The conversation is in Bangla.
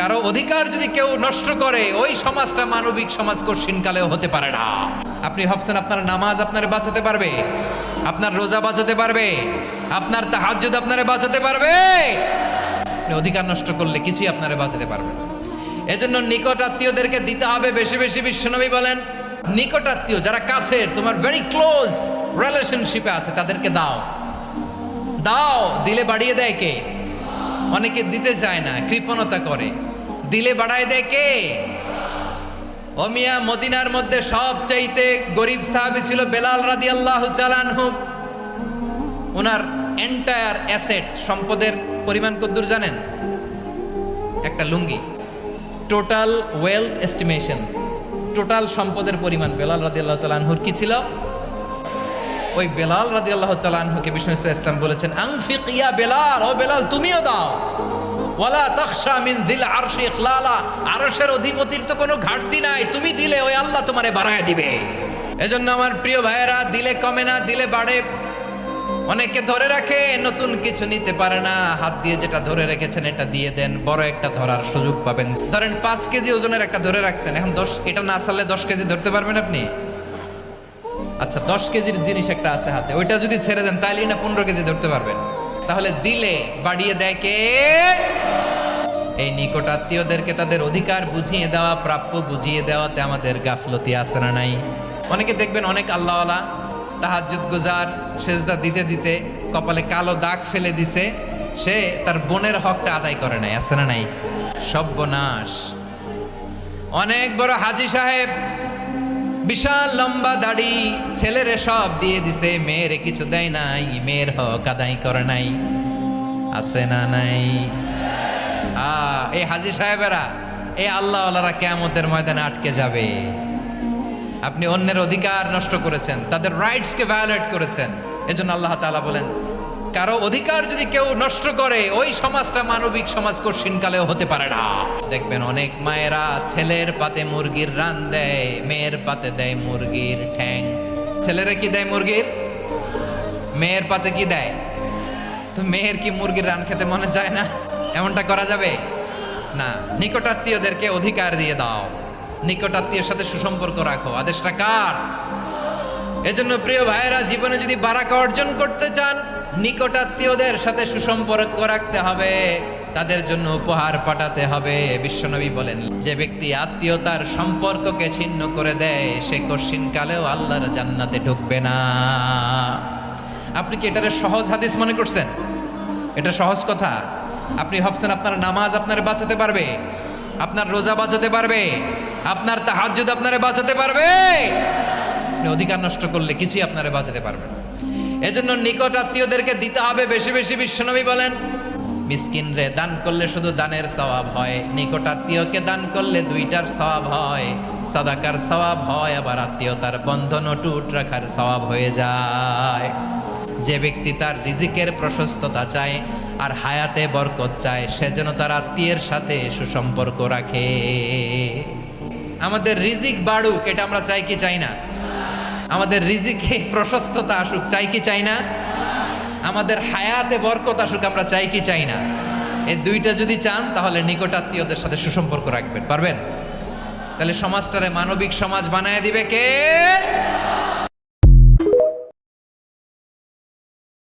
কারো অধিকার যদি কেউ নষ্ট করে, ওই সমাজটা মানবিক সমাজ কঠিনকালেও হতে পারে না। আপনি ভাবছেন আপনার নামাজ আপনারে বাঁচাতে পারবে, আপনার রোজা বাঁচাতে পারবে, আপনার তাহাজ্জুদ আপনারে বাঁচাতে পারবে? আপনি অধিকার নষ্ট করলে কিছুই আপনারে বাঁচাতে পারবে না। এজন্য নিকট আত্মীয়দেরকে দিতে হবে বেশি বেশি। বিশ্বনবী বলেন, নিকট আত্মীয় যারা কাছের, তোমার ভেরি ক্লোজ রিলেশনশিপে আছে, তাদেরকে দাও। দাও, দিলে বাড়িয়ে দেয় কে? অনেকে দিতে চায় না, কৃপণতা করে। দিলে বাড়ায় দেয় কে? ও মিয়া, মদিনার মধ্যে সবচাইতে গরিব সাহাবী ছিল বেলাল রাদিয়াল্লাহু তাআলা আনহু। ওনার এন্টায়ার অ্যাসেট, সম্পদের পরিমাণ কতদূর জানেন? একটা লুঙ্গি। টোটাল ওয়েলথ এস্টিমেশন, টোটাল সম্পদের পরিমাণ বেলাল রাদিয়াল্লাহু তাআলা আনহুর কি ছিল? ওই বেলাল রাদিয়াল্লাহু তাআলা আনহুকে বিষ্ণু ইসলাম বলেছেন, আনফিক ইয়া বেলাল, ও বেলাল তুমিও দাও। ওয়ালা তাখশা মিন যিল আরশি ইখলালা, আরশের অধিপতির তো কোনো ঘাটতি নাই, তুমি দিলে ওই আল্লাহ তোমারে বাড়ায় দিবে। এজন্য আমার প্রিয় ভাইয়েরা, দিলে কমে না, দিলে বাড়ে। অনেকে ধরে রাখে, নতুন কিছু নিতে পারে না, হাত দিয়ে যেটা ধরে রেখেছেন এটা দিয়ে দেন, বড় একটা ধরার সুযোগ পাবেন। ধরেন 5 কেজি ওজনের একটা ধরে রাখছেন, এখন 10, এটা না ছাড়লে 10 কেজি ধরতে পারবেন আপনি? আচ্ছা, 10 কেজির জিনিস একটা আছে হাতে, ওইটা যদি ছেড়ে দেন তাইলে না 15 কেজি ধরতে পারবেন। তাহলে দিলে বাড়িয়ে দেয় কে? এই নিকট আত্মীয়দেরকে তাদের অধিকার বুঝিয়ে দেওয়া, প্রাপ্য বুঝিয়ে দেওয়াতে আমাদের গাফলতি আছে না নাই? অনেকে দেখবেন অনেক আল্লাহওয়ালা, তাহাজ্জুদ গুজার, সেজদা দিতে দিতে কপালে কালো দাগ ফেলে দিছে, সে তার বোনের হকটা আদায় করে নাই, আছে না নাই? সর্বনাশ। অনেক বড় হাজী সাহেব, বিশাল লম্বা দাড়ি, ছেলেরে সব দিয়ে দিছে, মেয়েরে কিছু দেয় নাই, মেয়ের হক আদায় করে নাই, আছে না নাই? এই হাজী সাহেবেরা, এই আল্লাহওয়ালারা কিয়ামতের ময়দানে আটকে যাবে। আপনি অন্যের অধিকার নষ্ট করেছেন, তাদের রাইটসকে ভায়োলেট করেছেন। এজন্য আল্লাহ তাআলা বলেন, কারো অধিকার যদি কেউ নষ্ট করে, ওই সমাজটা মানবিক সমাজ কঠিনকালেও হতে পারে না। দেখবেন অনেক মায়েরা ছেলের পাতে মুরগির রান দেয়, মেয়ের পাতে দেয় মুরগির ঠ্যাং। ছেলেরা কি দেয়? মুরগির। মেয়ের পাতে কি দেয়? তো মেয়ের কি মুরগির রান খেতে মনে চায় না? এমনটা করা যাবে না। নিকটাত্মীয়দেরকে অধিকার দিয়ে দাও, নিকটাত্মীয়ের সাথে সুসম্পর্ক রাখো। আদেশটা কার? এজন্য প্রিয় ভাইয়েরা, জীবনে যদি বারাকা অর্জন করতে চান, নিকটাত্মীয়দের সাথে সুসম্পর্ক রাখতে হবে, তাদের জন্য উপহার পাঠাতে হবে। বিশ্বনবী বলেন, যে ব্যক্তি আত্মীয়তার সম্পর্ককে ছিন্ন করে দেয়, সে কঠিনকালেও আল্লাহর জান্নাতে ঢুকবে না। আপনি কি এটারে সহজ হাদিস মনে করছেন? এটা সহজ কথা? আপনি ভাবছেন আপনার নামাজ আপনারে বাঁচাতে পারবে, আপনার রোজা বাঁচাতে পারবে, আপনার তাহাজ্জুদ আপনারে বাঁচাতে পারবে? আপনি অধিকার নষ্ট করলে কিছুই আপনারে বাঁচাতে পারবে না। এজন্য নিকট আত্মীয়দেরকে দিতে হবে বেশি বেশি। বিশ্বনবী বলেন, মিসকিন রে দান করলে শুধু দানের সওয়াব হয়, নিকট আত্মীয়কে দান করলে 2টার সওয়াব হয়, সাদাকার সওয়াব হয়, আবার আত্মীয়তার বন্ধন অটুট রাখার সওয়াব হয়ে যায়। যে ব্যক্তি তার রিজিকের প্রশস্ততা চায় আর হায়াতে বরকত চায়, সে যেন তার আত্মীয়ের সাথে সুসম্পর্ক রাখে। আমাদের রিজিক বাড়ুক, এটা আমরা চাই কি চাই না? আমাদের রিজিকে প্রশস্ততা আসুক, চাই কি চাই না? আমাদের হায়াতে বরকত আসুক, আমরা চাই কি চাই না? এই 2টা যদি চান, তাহলে নিকট আত্মীয়দের সাথে সুসম্পর্ক রাখবেন, পারবেন? তাহলে সমাজটারে মানবিক সমাজ বানায় দিবে কে?